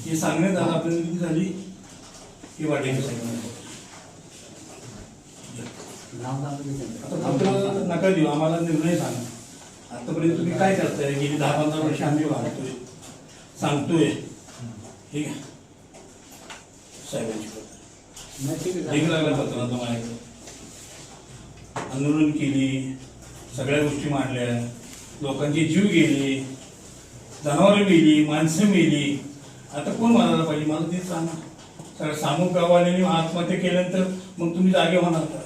हे सांगण्यात आलं आपल्याला किती झाली ही वाटेल सांगण्यात आता फक्त नका देऊ, आम्हाला निर्णय सांगा आतापर्यंत तुम्ही काय करताय. गेली 10-15 वर्ष आम्ही वागतोय सांगतोय. ठीक आहे साहेबांची पत्र माझ्याकडे आंदोलन केली, सगळ्या गोष्टी मांडल्या, लोकांचे जीव गेले, जनावरं मेली, माणसं मेली. आता कोण मारायला पाहिजे मला तेच सांगा. सगळ्या सामूहिक गाववाल्यांनी आत्महत्या केल्यानंतर मग तुम्ही जागे होणार का?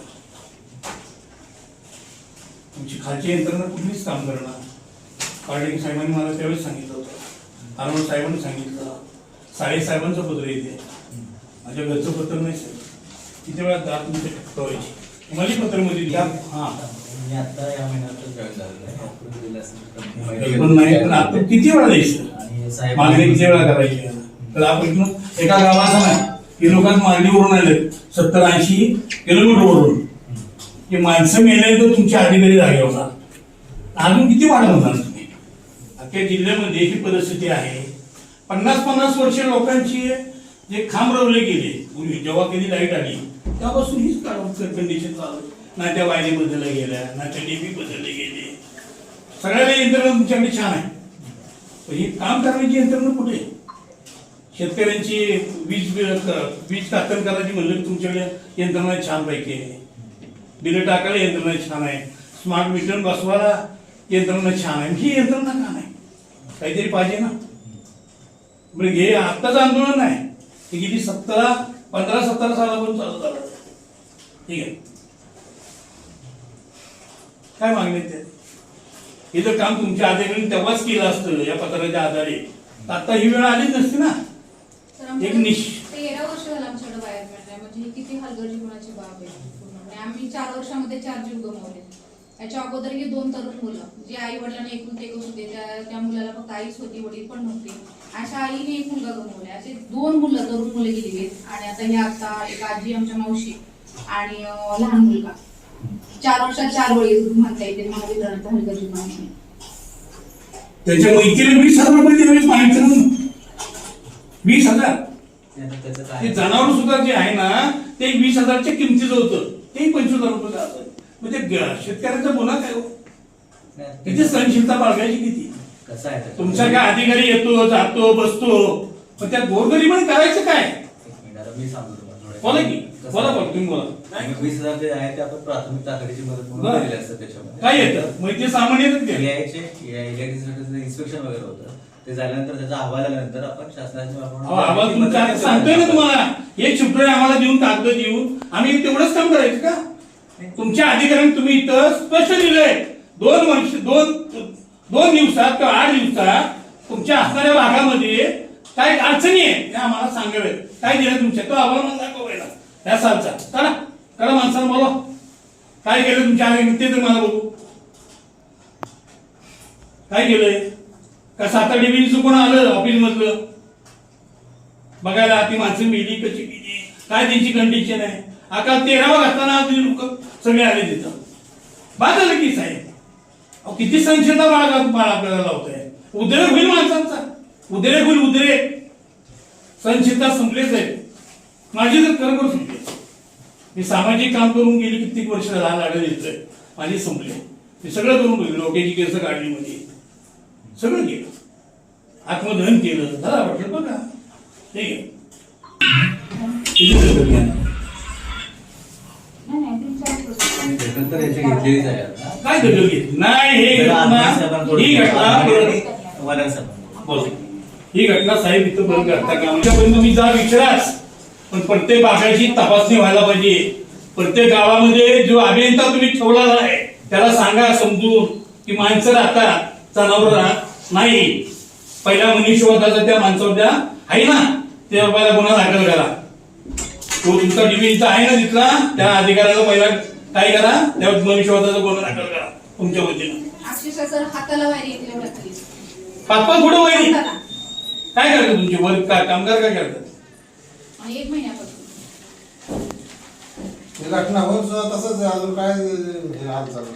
तुमची खालची यंत्रणा कुठलीच काम करणार. पार्टी साहेबांनी मला त्यावेळेस सांगितलं होतं, आरवण साहेबांनी सांगितलं, साळे साहेबांचं पत्र येते, माझ्या घरचं पत्र नाही साहेब. किती वेळा दात तुमच्या ठेवायची मला पत्रमध्ये द्या. हां आता या महिन्यात जॉईन पण नाही, पण आता किती वेळा द्यायचं मागणी किती वेळा करायची. तर आपण एका गावाचा नाही की लोकांना मागणीवरून आले 70-80 किलोमीटरवरून की माणसं मेले तर तुमचे अधिकारी जागे होणार. अजून किती वाढ होणार तुम्ही. अख्ख्या जिल्ह्यामध्ये ही परिस्थिती आहे. 50-50 वर्ष लोकांची जे खांब रवले गेले पूर्वी जेव्हा कधी लाईट आली तेव्हापासून हीच कंडिशन चालू. ना त्या वायरी बदलल्या गेल्या, ना त्या डीपी बदलले गेले. सगळ्याला यंत्रणा तुमच्याकडे छान आहे, पण ही काम करण्याची यंत्रणा कुठे. शेतकऱ्यांची वीज कातल करायची म्हणलं की तुमच्याकडे यंत्रणा छान पैकी आहे. बिलं टाकायला यंत्रणा छान आहे, स्मार्ट मीटर बसवायला यंत्रणा छान आहे. ही यंत्रणा का नाही, काहीतरी पाहिजे ना. म्हणजे हे आत्ताचं आंदोलन आहे, हे किती 15-17 सालापासून चालू झालं. ठीक आहे काय मागणी ते. हे जर काम तुमच्या अधिकाऱ्यांनी तेव्हाच केलं असतं या पत्राच्या आधारे तर आता ही वेळ आलीच नसती ना. एक 13 वर्ष झालं आमच्याकडे बाहेर मिळणार म्हणजे किती हलगर्जीपणाची बाब आहे. आम्ही 4 वर्षामध्ये 4 जीव गमावले. याच्या अगोदर हे 2 तरुण मुलं जे आई वडिलांना एकूण एक होते, त्या मुलाला फक्त आईच होती, वडील पण नव्हते. अशा आईने एक मुलगा गमावला. असे 2 मुलं तरुण मुलं गेली. आणि आता हे आता एक आजी आमच्या मावशी आणि लहान मुलगा 4 वर्षात 4 वेळी म्हणता येते महावितरणाचा हलगर्जीपणा. त्याच्या मैत्रीला 20,000 रुपये दिले माहिती 20,000. ते जनावर सुद्धा जे आहे ना ते 20,000च्या किमतीचं होतं, ते 25,000 रुपये जातं. म्हणजे शेतकऱ्यांचा गुन्हा काय हो. किती सहनशीलता बाळगायची किती. कसं आहे तुमचा काय अधिकारी येतो जातो बसतो, पण त्या गोरगरिबाने करायचं काय. मी सांगतो बोला की बोला तुम्ही बोला. 20,000 जे आहे ते आपण प्राथमिक तातडीची मदत म्हणून दिलेली असतं. त्याच्यामध्ये काय येतं मग ते सामान येतं ते इलेक्ट्रिसिटीचं इन्स्पेक्शन वगैरे होतं. ते झाल्यानंतर त्याचा अहवाल आल्यानंतर आपण शासनाच्या अहवाल तुमचा सांगतोय ना तुम्हाला. एक सुट्टे आम्हाला देऊन कागद देऊन आम्ही तेवढंच काम करायचं का. तुमच्या अधिकाऱ्यांनी तुम्ही इथं स्पष्ट दिलंय 2 दिवसात किंवा 8 दिवसात तुमच्या असणाऱ्या भागामध्ये काय अडचणी आहे ते आम्हाला सांगावेत. काय दिलं तुमच्या तो अहवाल मला दाखवायला या सालचा. चला करा माणसाला बोला काय केलं तुमच्या अधिकारी ते तर मला बघू. काय केलंय का 7-8 डिव्हिजन चुकून आलं ऑफिस मधलं बघायला ती माणसं मेली कशी गेली काय त्यांची कंडिशन आहे. आता 13वा घातला लोक सगळे आले तिथं. बाद झालं की साहेब किती संशयता बाळ आपल्याला लावत आहे. उद्रेक होईल माणसांचा, उद्रेक होईल उद्रेक. संशयता संपलेच आहे माझी तर खरोखर संपले. मी सामाजिक काम करून गेली कित्येक वर्ष लागलं येतोय माझी संपले. मी सगळं करून गेलो. लोकांची केस काढली मध्ये सगळं केलं, आत्मदहन केलं झाला वाटलं बघा. ठीक आहे काय दखल घेतली नाही. ही घटना साहेब इथं बंद करता का आमच्यापर्यंत तुम्ही जा विचाराच, पण प्रत्येक भागाची तपासणी व्हायला पाहिजे. प्रत्येक गावामध्ये जो अभियंता तुम्ही ठेवला आहे त्याला सांगा समजून की माणसं राहतात जनावर राहत नाही. पहिला मनुष्यवधाचा त्या माणसावर द्या आहे ना त्या पहिला गुन्हा दाखल करा. तो तुमचा डिव्हिजनचा आहे ना तिथला त्या अधिकाऱ्याला पहिला काय करा त्या मनुष्यवधाचा गुन्हा दाखल करा तुमच्या वतीनं. अक्षरशः सर हाताला वायरी येते एवढ्या खाली 5-5 फुट वायरी काय करतात तुमचे वर काय कामगार काय करतात. 1 महिन्यापासून घटना होत तसंच अजून काय हाल चालू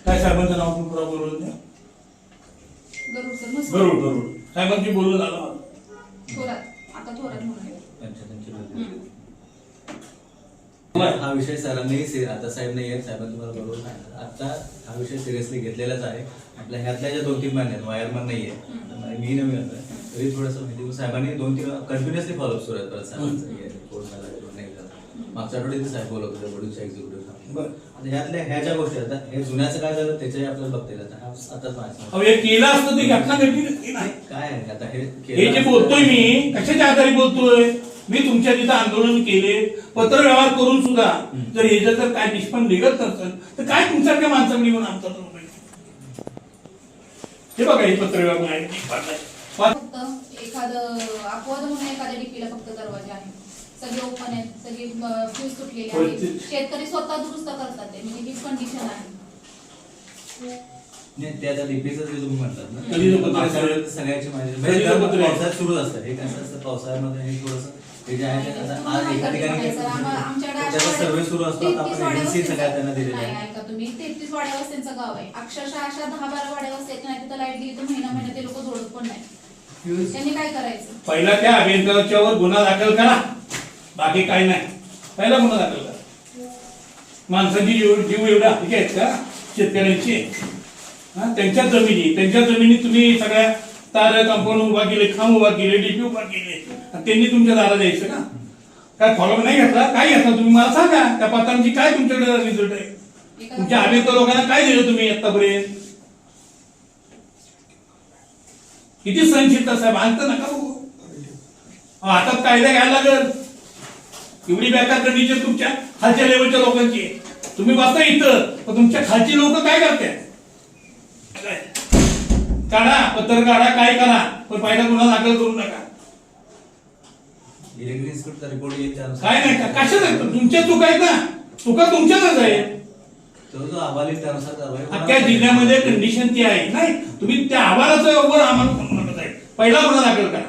काय साहेबांचं नाव पण पुरा बरोबर द्या. गरुड सर मस्त गरुड साहेबांची बोलणं झालं. थोरात आता थोरात म्हणून आहे. पंचायतांची हम्म. हा विषय सरांनी आता साहेब नाही आहेत, साहेबांनी तुम्हाला बरोबर सांगितलं. आता हा विषय सिरियसली घेतलेलाच आहे. आपल्या ह्यातल्या ज्या 2-3 महिन्यात वायरमन नाहीये, मी नवीन होतोय तरी थोडंसं माहिती साहेबांनी 2-3 कंटिन्युअसली फॉलोअप सुरू आहेत. परत साहेबांचं कोण झाला किंवा नाही झाला. मागच्या आठवड्यात साहेब बोलत होते वडूच्या एक्झिक्युटिव्ह. आता ह्यातल्या ह्या ज्या गोष्टी आता हे जुन्याचं काय झालं त्याच्याही आपल्याला बघता येईल. आताच माहिती अहो, हे केलं असतं ती घटना घडली नसती ना. काय आहे आता हे जे बोलतोय मी कशाच्या आधारे बोलतोय, मी तुमच्या तिथं आंदोलन केले, पत्रव्यवहार करून सुद्धा जर ह्याच्यात जर काय निष्पन्न निघत नसेल तर काय तुमच्यासारख्या माणसांनी येऊन आमचा तो हे बघा हे पत्रव्यवहार आहे. फक्त एखादं अपवाद म्हणून एखाद्या डीपीला फक्त दरवाजे आहेत, सगळे ओपन आहेत, सगळे फ्यूज तुटलेले आहेत. शेतकरी स्वतः दुरुस्त करतात ते, म्हणजे ही कंडिशन आहे. नाही ते आता डीपीचं जे तुम्ही म्हणतात ना, कधी जो पत्र मागच्या वेळेस सगळ्याची माहिती म्हणजे दर पावसाळ्यात सुरूच असतं. हे कसं असतं पावसाळ्यामध्ये हे थोडंसं हे जे आहे ते आता आज एका ठिकाणी त्याचा सर्वे सुरू असतो. आता आपण एजन्सी सगळ्या त्यांना दिलेल्या आहे. ऐका तुम्ही 33 वाड्या वस्त्यांचं गाव आहे. अक्षरशः अशा 10-12 वाड्या वस्त्या आहेत नाही, तिथं लाईट गेली तर महिना ते लोक जोडत पण नाही. त्यांनी काय करायचं? पहिला त्या अभियंत्यावर गुन्हा दाखल करा, बाकी काही नाही. पहिला गुन्हा दाखल करा. माणसांची जीव एवढा हलके आहेत का शेतकऱ्यांची? त्यांच्या जमिनी तुम्ही सगळ्या तार कंपाऊंड उभा केले, खांब उभा केले, डीपी उभा केले, त्यांनी तुमच्या दारा द्यायचं का? काय फॉलोअप नाही घेतला? काय घेतला तुम्ही मला सांगा. त्या पत्रांची काय तुमच्याकडे रिझल्ट आहे? तुमच्या अभियंता लोकांना काय दिलं तुम्ही आतापर्यंत? किती सहनशीलता साहेब, अंत नका बघू. हातात कायदा घ्यायला लागल. एवढी बेकार कंडिशन तुमच्या खालच्या लेवलच्या लोकांची आहे. तुम्ही बसता इथं, पण तुमच्या खालची लोक काय करतात? काढा पत्र काढा, काय करा, पण पहिला गुन्हा दाखल करू नका. इलेक्ट्रिक इन्स्पेक्टरचा रिपोर्ट येईल त्यानुसार काय नाही कशाच तुमच्या चुका आहेत ना, चुका तुमच्याच आहे. तो जो अहवाल येईल त्यानुसार कारवाई होणार. अख्ख्या जिल्ह्यामध्ये कंडिशन ती आहे. नाही तुम्ही त्या अहवालाचं वर आम्हाला म्हणू नका साहेब. पहिला गुन्हा दाखल करा.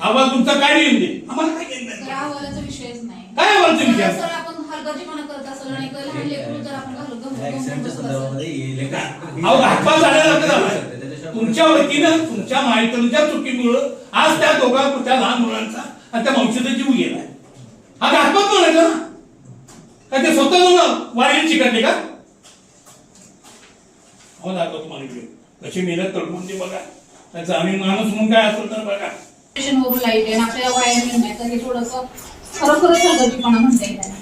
अहवाल तुमचा काय लिहून दे, आम्हाला काय घेणं तर नाही. अहवालाचा विषयच नाही. काय अहवालाचा विषय? सर आपण हलगर्जीपणा करत असेल आणि लहान लेकरू जर आपण या ऍक्सिडेंटच्या संदर्भामध्ये इलेक्ट्रिक अहो हातपाय झाल्यासारखं झालं. तुमच्या वतीनं तुमच्या माहितीच्या चुकीमुळं आज त्या त्या लहान मुलांचा आणि त्या मावशीचा जीव गेलाय. हा घातपात म्हणायचा ना, काय ते स्वतः जाऊन वारीला चिकटले का? हो दाखव तुम्हाला व्हिडिओ कशी मेहनत तडकून ते बघा. त्याचा आम्ही माणूस म्हणून काय असेल तर बघा. वरून लाईट आहे आपल्याला वायर नाही, तर हे थोडंसं खरोखरच हलगर्जीपणा म्हणता येईल त्याला.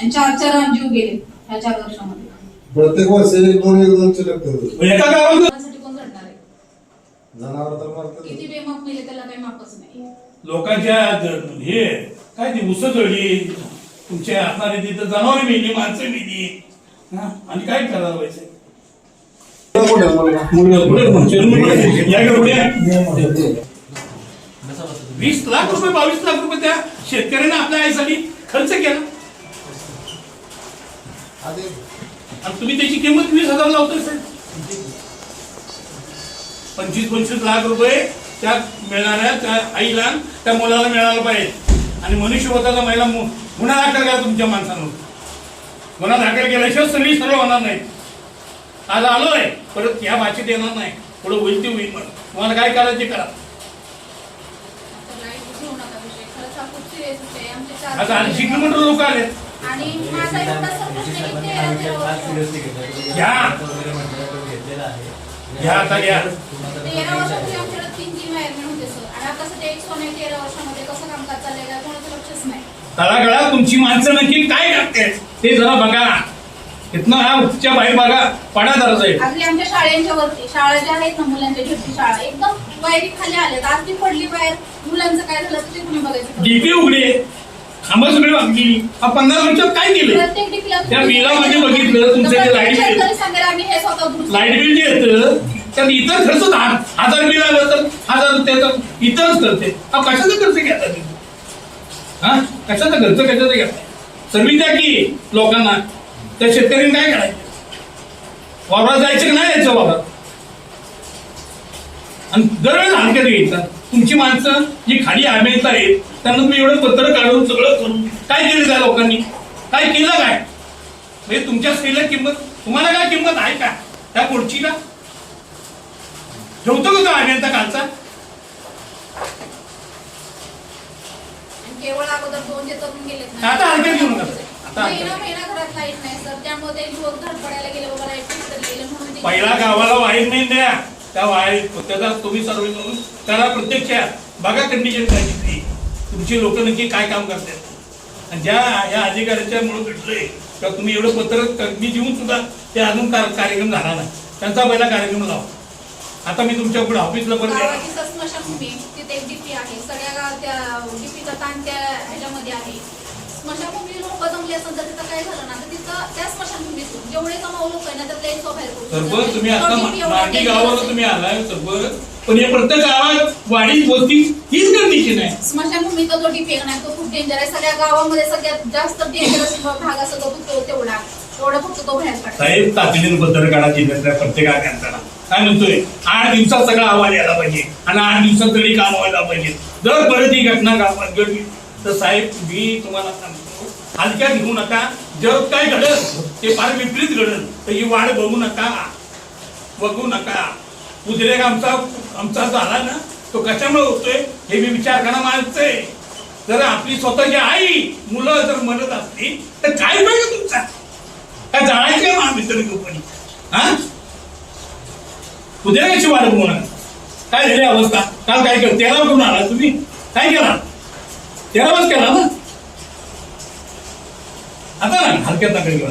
आणि 4 जीव गेले ह्या 4 वर्षामध्ये. प्रत्येक वर्षी 1-2 चिलक एका गावात त्यासाठी कोण लढणार आहे? जनावर तर मारतात. किती बेमाप मेले त्याला काही मापच नाही. लोकांच्या हे काय ती उस जळली, तुमच्या असणारी तिथं जनावरे मेली, माणसं मेली, आणि काय करायला व्हायचं? पुढे पुढे 20 लाख रुपये 22 लाख रुपये त्या शेतकऱ्यांना आपल्या आईसाठी खर्च केला आणि तुम्ही त्याची किंमत 20,000 लावतोय साहेब. 25-25 लाख रुपये त्या मिळणाऱ्या त्या आईला त्या मुलाला मिळायला पाहिजे. आणि मनुष्यवधाचा महिला गुन्हा दाखल करा तुमच्या माणसांवर. गुन्हा दाखल केल्याशिवाय सगळी सर्व होणार नाही. आज आलोय परत या भाषेत येणार नाही, पुढे होईल ते होईल. म्हणून तुम्हाला काय करायचं ते करा. आता लाईट घेऊ नका विषय. खरंच हा खूप सिरियस विषय आहे. आमचे 4 आता 80 किलोमीटर लोक आले. आणि माझा एवढा प्रश्न आहे की 13 वर्ष घ्या घ्या आता घ्या. 13 वर्षापूर्वी आमच्याकडे 3 वायरमॅन होते सर. आणि आता सध्या एक सोने 13 वर्षामध्ये कसं कामकाज चाललेलं आहे कोणाचं लक्षच नाही. तळागाळात तुमची माणसं नक्की काय करते ते जरा बघा. इथनं हा उच्च बाहेर बघा, पडा दरज आहे. अगदी आमच्या शाळेच्या वरती शाळा ज्या आहेत ना मुलांच्या छोटी शाळा एकदम वायरी खाली आल्यात. आज ती पडली बाहेर, मुलांचं काय झालं ते तुम्ही बघायचं. डीपी उघडे, खांब सगळी वागली. हा 15 वर्षात काय केलं? प्रत्येक डीपीला त्या बिलामध्ये बघितलं तुमचं जे लाईट बिल, सांगायला आम्ही हे स्वतः दुरुस्त लाईट बिल जे येतं त्यात इतर खर्च 1000 बिल आलं तर 1000 त्याचं इतरच करते. हा कशाचा खर्च घेता तुम्ही? हा कशाचा खर्च कशाचा घेता? सर्विस द्या की लोकांना. त्या शेतकऱ्यांनी काय करायचं? वावरात जायचं की नाही यायचं वावरात? आणि दरवेळेस हलक्यात घ्यायचा. तुमची माणसं जी खाली अभियंता आहेत त्यांना तुम्ही एवढं पत्र काढून सगळं करून काय केलं त्या लोकांनी? काय केलं काय? म्हणजे तुमच्या स्त्रीला किंमत, तुम्हाला काय किंमत आहे का त्या पुढचीला? ठेवतो का तो अभियंता कालचा? केवळ अगोदर 2 जे तरुण गेलेत ना, आता हलक्यात घेऊ नका. आता महिना घरात लाईट नाही सर, त्यामुळे ते लोक धडपडायला गेले बाबा लाईट गेले म्हणून पहिला गावाला वाईट नाही द्या, त्या वाईट त्याचा तुम्ही सर्व करून त्याला प्रत्यक्षात बघा कंडिशन काय तिथली, तुमची लोक नक्की काय काम करतात. आणि ज्या या अधिकाऱ्याच्या मुळे घडलंय तर तुम्ही एवढं पत्र मी देऊन सुद्धा ते अजून कार्यक्रम झाला नाही, त्यांचा पहिला कार्यक्रम लावा. आता मी तुमच्याकडे ऑफिसला पण गावाची स्मशानभूमी तिथे एक डीपी आहे, सगळ्या त्या डीपीचा ताण त्या ह्याच्यामध्ये आहे. स्मशानभूमी लोक जमले असेल तर तिथं काय झालं ना, तर तिथं त्या स्मशानभूमीतून जेवढे जमाव लोक आहे ना तर ते बाहेर सरपंच तुम्ही आता मार्गी गावावर तुम्ही आलाय सरपंच, पण हे प्रत्येक गावात वाढीत वस्ती हीच कंडिशन आहे. स्मशानभूमीचा जो डीपी आहे ना तो खूप डेंजर आहे. सगळ्या गावामध्ये सगळ्यात जास्त डेंजरस भाग असं तो तेवढा फक्त तो बाहेर काढतो. साहेब तातडीने पत्र काढा जिल्ह्यातल्या प्रत्येक आठवड्याला. काय म्हणतोय 8 दिवसात सगळा अहवाल यायला पाहिजे आणि 8 दिवसात तरी काम व्हायला पाहिजे. जर परत ही घटना गावात घडली तर साहेब मी तुम्हाला सांगतो हलक्यात घेऊ नका. जर काय घडल ते फार विपरीत घडल तर ही वाढ बघू नका. उद्रेक आमचा झाला ना तो कशामुळे होतोय हे मी विचार करा माणसं. जर आपली स्वतःची आई मुलं जर म्हणत असली तर काय पाहिजे तुमचा काय जाळायची आहे महामित्र कंपनी. हा उद्रेकाची वाढ बघू नका. काय झाली अवस्था काल काय केलं 13 करून आला तुम्ही काय केला 13 केला ना. आता ना हलक्यात नका घेऊ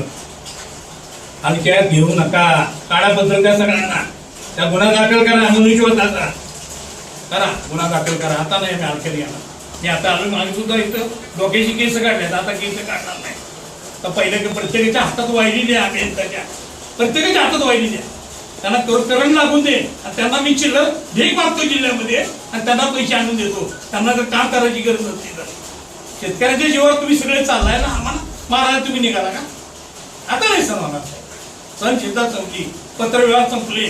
हलक्यात घेऊ नका. काळाबद्दल त्या सगळ्यांना त्या गुन्हा दाखल करा अनुविश्वासाचा करा गुन्हा दाखल करा. आता नाही मी हलक्यात घेणार. मी आता आलो माझी सुद्धा इथं डोक्याची केस काढल्यात आता केस काढणार नाही. तर पहिले प्रत्येकाच्या हातात वाहिली द्या अभियंताच्या प्रत्येकाच्या हातात वाहिली द्या. त्यांना करंट लागून दे आणि त्यांना मी चिल्लर भेग मागतो जिल्ह्यामध्ये आणि त्यांना पैसे आणून देतो. त्यांना जर काम करायची गरज नसते तर शेतकऱ्याच्या जीवावर तुम्ही सगळे चाललाय ना आम्हाला मारायला तुम्ही निघाला का. आता नाही सर मला सण शेतात संपली पत्रव्यवहार संपले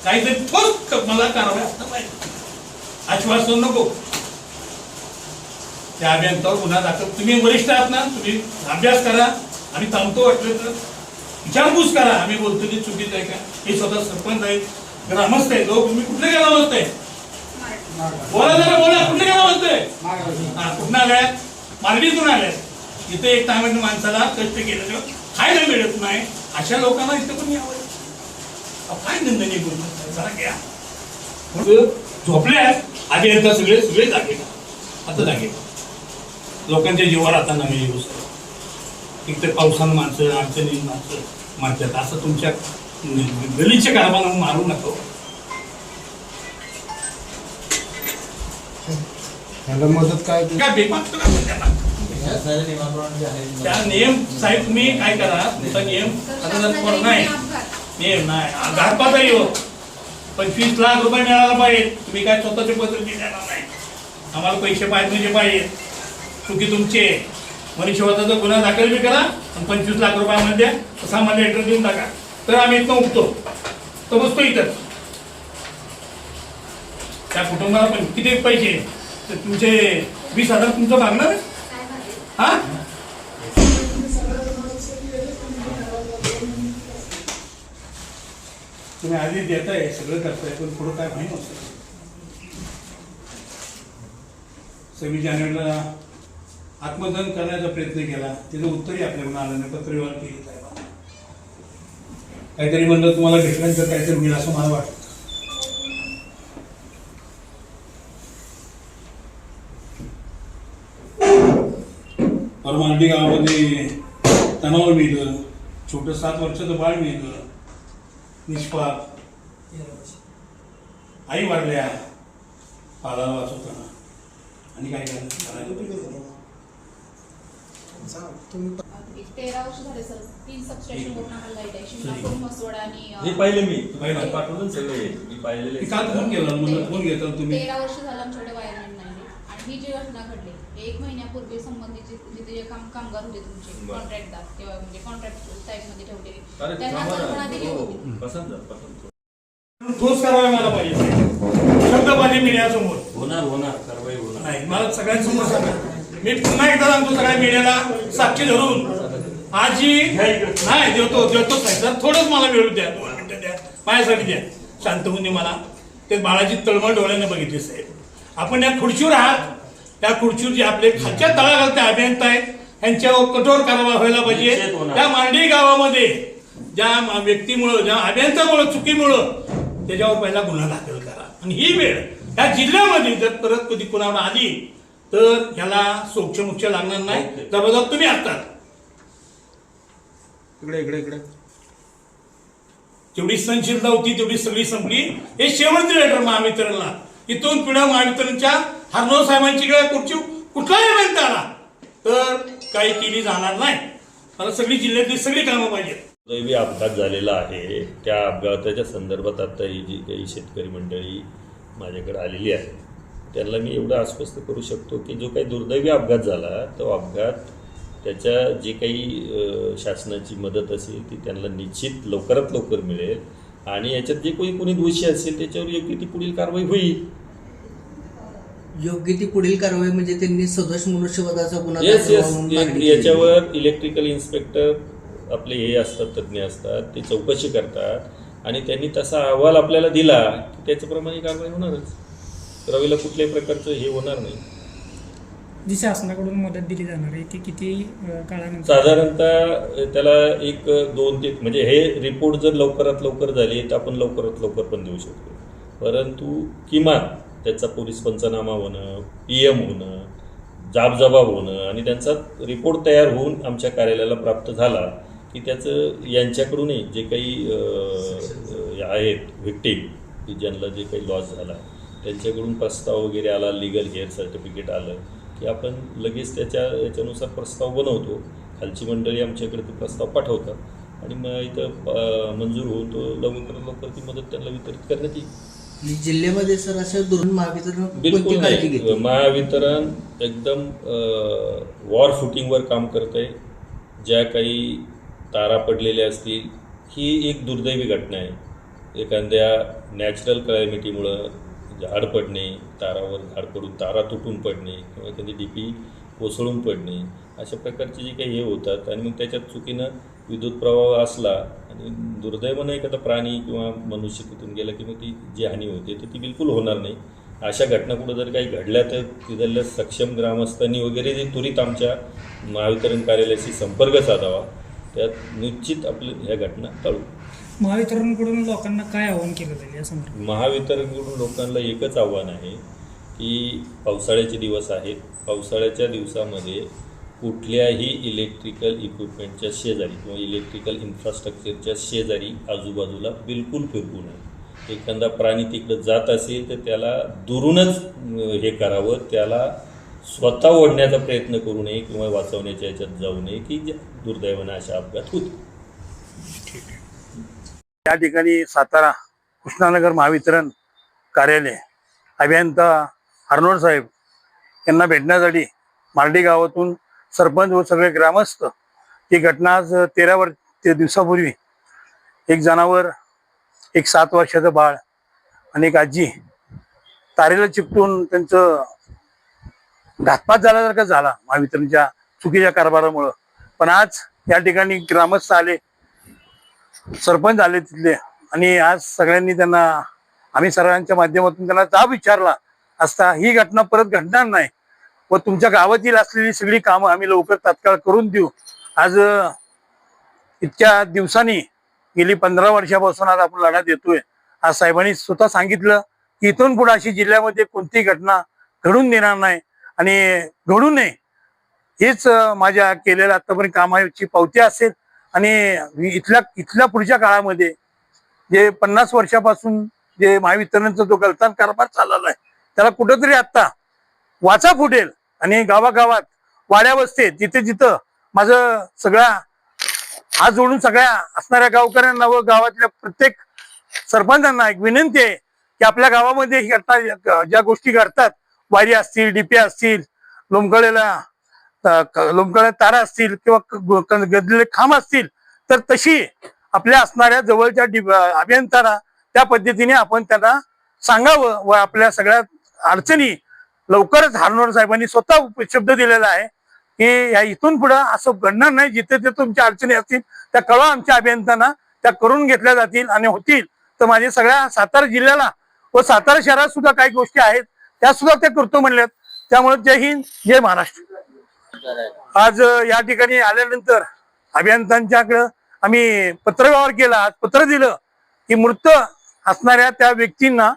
काहीतरी ठोस मला कारवाई असता पाहिजे. आश्वासन नको. त्या अभियंतावर गुन्हा दाखल तुम्ही वरिष्ठ आहात ना तुम्ही अभ्यास करा. आम्ही थांबतो वाटलं तर विचारपूस करा. आम्ही बोलतो की चुकीचं आहे का. हे स्वतः सरपंच आहेत ग्रामस्थ आहेत. तुम्ही कुठले ग्रामस्थ आहे बोला जरा बोला कुठले ग्रामस्थ आहे. हा कुठं आल्यात मार्गीतून आल्यात. इथे एक टायमात माणसाला कष्ट केलं खायला मिळत नाही अशा लोकांना इथं पण यावं. काय निंदनीय गोष्ट जरा घ्या. झोपले आहेत अभियंता सगळे जागे आता जागे. लोकांच्या जीवावर आता नवे येऊ सर एक तर पावसानं माणसं अडचणी माणसं मारतात. असं तुमच्या गलीच्या कारभारानं मारू नका. मदत काय बेमागतो का त्यांना त्या नियम साहेब तुम्ही काय करा तुमचा नियम आता जर नाही नियम नाही घातपातही हो 25 लाख रुपये मिळायला पाहिजे. तुम्ही काय स्वतःचे पत्र देणार नाही. आम्हाला पैसे पाहिजे म्हणजे पाहिजे. चुकी तुमची मनुष्यवधाचा गुन्हा दाखल बी करा आणि 25 लाख रुपयामध्ये सामान्य लेटर देऊन टाका तर आम्ही इथं उठतो तर बसतो इथं. त्या कुटुंबाला पण किती पैसे तर तुमचे 20,000 तुमचं मागणार हा. तुम्ही आधी देताय सगळं करताय पण पुढं काय माहिती नसतं. 26 जानेवारीला आत्मदहन करण्याचा प्रयत्न केला त्याचं उत्तरही आपल्याकडून आलं नाही. पत्रव्यवहार केली साहेब काहीतरी म्हणलं तुम्हाला भेटल्यानंतर काहीतरी मिळेल असं मला वाटतं. परमांडी गावामध्ये तणाव मिळलं छोटं 7 वर्षाचं बाळ मिळलं निष्पाप आई वाढल्या पालाला वाचवताना आणि काय करायचं. 13 वर्ष झाले सर 3 सबस्टेशन वरून आम्हाला लाईट आहे. शिंगणापूर मसवड आणि हे पाहिले मी तुम्हाला पाठवून सगळे मी पाहिलेले. काल फोन केला म्हणलं फोन घेता तुम्ही 13 वर्ष झालं आमच्याकडे वायरमॅन नाही. आणि ही जी घटना घडली 1 महिन्यापूर्वी संबंधित जिथे कामगार होते तुमचे कॉन्ट्रॅक्टदार किंवा म्हणजे कॉन्ट्रॅक्ट टाईपमध्ये ठेवलेले त्यांना कल्पना दिली होती. ठोस कारवाई मला पाहिजे. शब्दबाजी मीडियासमोर होणार कारवाई होणार नाही. मला सगळ्यांसमोर सांगा. मी पुन्हा एकदा सांगतो सगळ्या मीडियाला साक्षी धरून आजी नाही देतो साहेब थोडंच मला वेळ द्या 2 मिनिटं द्या माझ्यासाठी द्या शांत होऊन मला ते बाळाची तळमळ डोळ्याने बघितली साहेब. आपण या खुर्चीवर आहात, त्या खुर्चीवर जे आपले खालच्या तळागाळचे अभियंता आहेत यांच्यावर कठोर कारवाई व्हायला पाहिजे. निश्चित होणार. त्या मांडवी गावामध्ये ज्या व्यक्तीमुळं, ज्या अभियंत्यामुळं, चुकीमुळं त्याच्यावर पहिला गुन्हा दाखल करा. आणि ही वेळ या जिल्ह्यामध्ये जर परत कधी कुणावर आली तर ह्याला सोक्ष लागणार नाही. जबरदस्त तुम्ही असतात. इकडे जेवढी सहनशीलता होती तेवढी सगळी संपली. हे शेवटचे लेटर महावितरणला. इथून पुढे महावितरणच्या हरनोर साहेबांची खुर्ची कुठलाही इव्हेंट आला तर काही केली जाणार नाही. मला सगळी जिल्ह्यातली सगळी कामं पाहिजेत. दुर्दैवी अपघात झालेला आहे, त्या अपघाताच्या संदर्भात आता ही जी काही शेतकरी मंडळी माझ्याकडे आलेली आहे त्यांना मी एवढं आश्वस्त करू शकतो की जो काही दुर्दैवी अपघात झाला तो अपघात त्याच्या जे काही शासनाची मदत असेल ती त्यांना निश्चित लवकरात लवकर मिळेल आणि याच्यात जे कोणी दोषी असेल त्याच्यावर योग्य ती पुढील कारवाई होईल. योग्य ती पुढील कारवाई म्हणजे त्यांनी सदोष मनुष्यवधाचा गुन्हा येस दाखल व्हावा म्हणून मागणी केली. याच्यावर इलेक्ट्रिकल इन्स्पेक्टर आपले हे असतात, तज्ज्ञ असतात, ते चौकशी करतात आणि त्यांनी तसा अहवाल आपल्याला दिला की त्याच्याप्रमाणे कारवाई होणारच. रवीला कुठल्याही प्रकारचं हे होणार नाही. जी शासनाकडून मदत दिली जाणार आहे ती किती काळानंतर? साधारणतः त्याला 1-2 ते म्हणजे हे रिपोर्ट जर लवकरात लवकर झाले तर आपण लवकरात लवकर पण देऊ शकतो. परंतु किमान त्याचा पोलीस पंचनामा होणं, PM होणं, जाबजबाब होणं आणि त्यांचा रिपोर्ट तयार होऊन आमच्या कार्यालयाला प्राप्त झाला की त्याचं यांच्याकडूनही जे काही आहेत व्हिक्टीम की ज्यांना जे काही लॉस झाला त्यांच्याकडून प्रस्ताव वगैरे आला, लिगल हेअर सर्टिफिकेट आलं की आपण लगेच याच्यानुसार प्रस्ताव बनवतो. खालची मंडळी आमच्याकडे तो प्रस्ताव पाठवतात आणि मग इथं मंजूर होऊन तो लवकरात लवकर ती मदत त्यांना वितरित करण्यात येईल. जिल्ह्यामध्ये सर अशा दुरून महावितरण बिलकुल कोणती काळजी नाही. घेते? महावितरण एकदम वॉर फुटिंगवर काम करत आहे. ज्या काही तारा पडलेल्या असतील ही एक दुर्दैवी घटना आहे. एखाद्या नॅचरल क्लायमेटीमुळं झाड पडणे, तारावर झाड पडून तारा तुटून पडणे किंवा एखादी DP कोसळून पडणे अशा प्रकारचे जे काही हे होतात आणि मग त्याच्यात चुकीनं विद्युत प्रवाह असला आणि दुर्दैवानं एखादा प्राणी किंवा मनुष्य तिथून गेला की मग ती जी हानी होते तर ती बिलकुल होणार नाही. अशा घटना कुठं जर काही घडल्या तर तिथल्या सक्षम ग्रामस्थांनी वगैरे जे त्वरित आमच्या महावितरण कार्यालयाशी संपर्क साधावा. त्यात निश्चित आपल्या ह्या घटना टाळू. महावितरणकडून लोकांना काय आवाहन केलं जाईल या संदर्भात? महावितरणकडून लोकांना एकच आव्हान आहे की पावसाळ्याचे दिवस आहेत. पावसाळ्याच्या दिवसामध्ये कुठल्याही इलेक्ट्रिकल इक्विपमेंटच्या शेजारी किंवा इलेक्ट्रिकल इन्फ्रास्ट्रक्चरच्या शेजारी आजूबाजूला बिलकुल फिरकू नये. एखादा प्राणी तिकडं जात असेल तर त्याला दुरूनच हे करावं, त्याला स्वतः ओढण्याचा प्रयत्न करू नये किंवा वाचवण्याच्या याच्यात जाऊ नये की दुर्दैवानं अशा अपघात होते. त्या ठिकाणी सातारा कृष्णानगर महावितरण कार्यालय अभियंता हरनोर साहेब यांना भेटण्यासाठी मार्डी गावातून सरपंच व सगळे ग्रामस्थ ही घटना आज 13 दिवसापूर्वी एक जनावर, एक 7 वर्षाचं बाळ आणि एक आजी तारेला चिपटून त्यांचं घातपात झाल्यासारखा झाला महावितरणच्या चुकीच्या कारभारामुळं. पण आज या ठिकाणी ग्रामस्थ आले, सरपंच आले तिथले आणि आज सगळ्यांनी त्यांना आम्ही सर्वांच्या माध्यमातून त्यांना जाब विचारला असता ही घटना परत घडणार नाही व तुमच्या गावातील असलेली सगळी कामं आम्ही लवकर तात्काळ करून देऊ. आज इतक्या दिवसांनी गेली 15 वर्षापासून आज आपण लढा देतोय. आज साहेबांनी स्वतः सांगितलं की इथून पुढे अशी जिल्ह्यामध्ये कोणतीही घटना घडून देणार नाही आणि घडू नये हेच माझ्या केलेल्या आतापर्यंत कामाची पावती असेल. आणि इथल्या पुढच्या काळामध्ये जे 50 वर्षापासून जे महावितरणचा जो गलतान कारभार चाललेला आहे त्याला कुठंतरी आता वाचा फुटेल आणि गावागावात वाड्या बसते जिथे जिथं माझं सगळा हात जोडून सगळ्या असणाऱ्या गावकऱ्यांना व गावातल्या प्रत्येक सरपंचांना एक विनंती आहे की आपल्या गावामध्ये ही घटना ज्या गोष्टी घडतात, वायरी असतील, DP असतील, लोंबकळ्या तारा असतील किंवा गदलेले खांब असतील तर तशी आपल्या असणाऱ्या जवळच्या अभियंत्यांना त्या पद्धतीने आपण त्यांना सांगावं व आपल्या सगळ्या अडचणी लवकरच हरनोर साहेबांनी स्वतः शब्द दिलेला आहे की या इथून पुढं असं घडणार नाही. जिथे ते तुमच्या अडचणी असतील त्या कळवा आमच्या अभियंत्यांना, त्या करून घेतल्या जातील आणि होतील. तर माझ्या सगळ्या सातारा जिल्ह्याला व सातारा शहरात सुद्धा काही गोष्टी आहेत त्या सुद्धा ते करतो म्हणल्यात. त्यामुळे जय हिंद जय महाराष्ट्र. आज या ठिकाणी आल्यानंतर अभियंत्यांच्याकडं आम्ही पत्रव्यवहार केला. आज पत्र दिलं की मृत असणाऱ्या त्या व्यक्तींना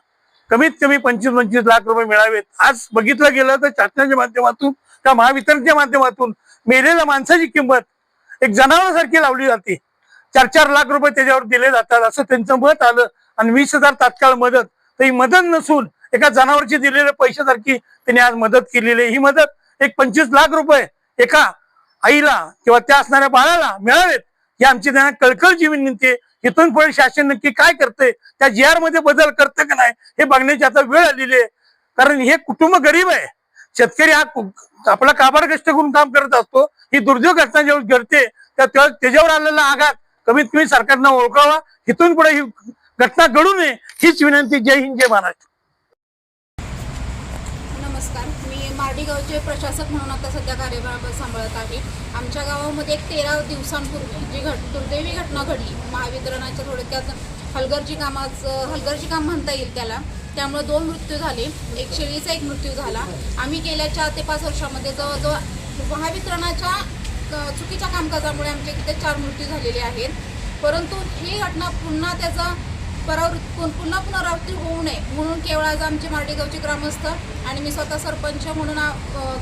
कमीत कमी 25-25 लाख रुपये मिळावेत. आज बघितलं गेलं तर शासनाच्या माध्यमातून त्या महावितरणच्या माध्यमातून मेलेल्या माणसाची किंमत एक जनावरासारखी लावली जाते. 4-4 लाख रुपये त्याच्यावर दिले जातात असं त्यांचं मत आलं. आणि 20,000 तात्काळ मदत, तर ही मदत नसून एका जनावरची दिलेल्या पैशासारखी त्यांनी आज मदत केलेली आहे. ही मदत एक 25 लाख रुपये एका आईला किंवा त्या असणाऱ्या बाळाला मिळावेत ही आमची त्यांना कळकळची विनंती आहे. इथून पुढे शासन नक्की काय करते, त्या GR मध्ये बदल करतं का नाही हे बघण्याची आता वेळ आलेली आहे. कारण हे कुटुंब गरीब आहे. शेतकरी हा आपला काबाड कष्ट करून काम करत असतो. ही दुर्दैव घटना जेव्हा घडते त्याच्यावर आलेला आघात कमीत कमी सरकारनं ओळखावा. इथून पुढे ही घटना घडू नये हीच विनंती. जय हिंद जय महाराष्ट्र. नमस्कार, मी मार्डी गावचे प्रशासक म्हणून आता सध्या कार्यभार सांभाळत आहे. आमच्या गावामध्ये एक 13 दिवसांपूर्वी जी दुर्दैवी घटना घडली, महावितरणाच्या थोडक्यात हलगर्जी काम म्हणता येईल त्याला. त्यामुळे 2 मृत्यू झाले. एक शेळीचा एक मृत्यू झाला. आम्ही गेल्या 4 ते 5 वर्षामध्ये जवळजवळ महावितरणाच्या चुकीच्या कामकाजामुळे आमच्या इथे 4 मृत्यू झालेले आहेत. परंतु ही घटना पुन्हा त्याचा पुनरावृत्ती होऊ नये म्हणून केवळ आज आमचे मार्डी गावचे ग्रामस्थ आणि मी स्वतः सरपंच म्हणून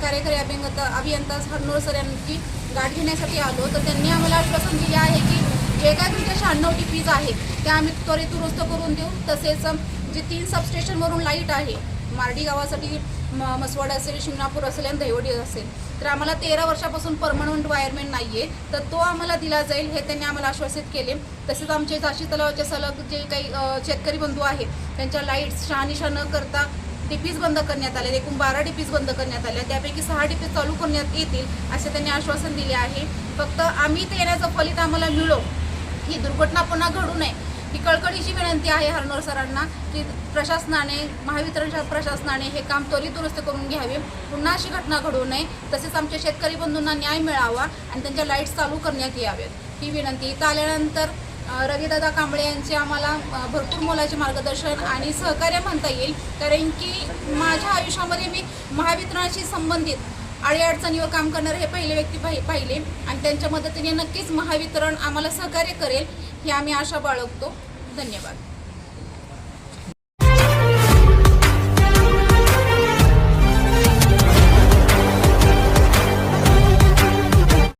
कार्यकारी अभियंता हरनोळ सर यांची गाठ घेण्यासाठी आलो. तर त्यांनी आम्हाला आश्वासन दिले आहे की जे काय तुमच्या 96 DPs आहेत त्या आम्ही त्वरित दुरुस्त करून देऊ. तसेच जे 3 सबस्टेशनवरून लाईट आहे मार्डी गावासाठी मसवाड असेल, शिंगणापूर असेल आणि दहिवडी असेल, तर आम्हाला 13 वर्षापासून परमनंट वायरमॅन नाही आहे, तर तो आम्हाला दिला जाईल हे त्यांनी आम्हाला आश्वासित केले. तसेच आमचे झाशी तलावाच्या सलग जे काही शेतकरी बंधू आहेत त्यांच्या लाईट्स शहानिशा न करता DPs बंद करण्यात आले. एकूण 12 DPs बंद करण्यात आल्या. त्यापैकी 6 DPs चालू करण्यात येतील असे त्यांनी आश्वासन दिले आहे. फक्त आम्ही ते येण्याचं फलित आम्हाला मिळो, ही दुर्घटना पुन्हा घडू नये ही कळकळीची विनंती आहे हरनोळ सरांना की प्रशासनाने, महावितरणच्या प्रशासनाने हे काम त्वरित दुरुस्त करून घ्यावे, पुन्हा अशी घटना घडू नये. तसेच आमच्या शेतकरी बंधूंना न्याय मिळावा आणि त्यांच्या लाईट्स चालू करण्यात याव्यात ही विनंती. इथं आल्यानंतर रविदादा कांबळे यांचे आम्हाला भरपूर मोलाचे मार्गदर्शन आणि सहकार्य म्हणता येईल. कारण की माझ्या आयुष्यामध्ये मी महावितरणाशी संबंधित अडीअडचणीवर काम करणारे हे पहिले व्यक्ती पाहिले आणि त्यांच्या मदतीने नक्कीच महावितरण आम्हाला सहकार्य करेल ही आम्ही आशा बाळगतो. धन्यवाद.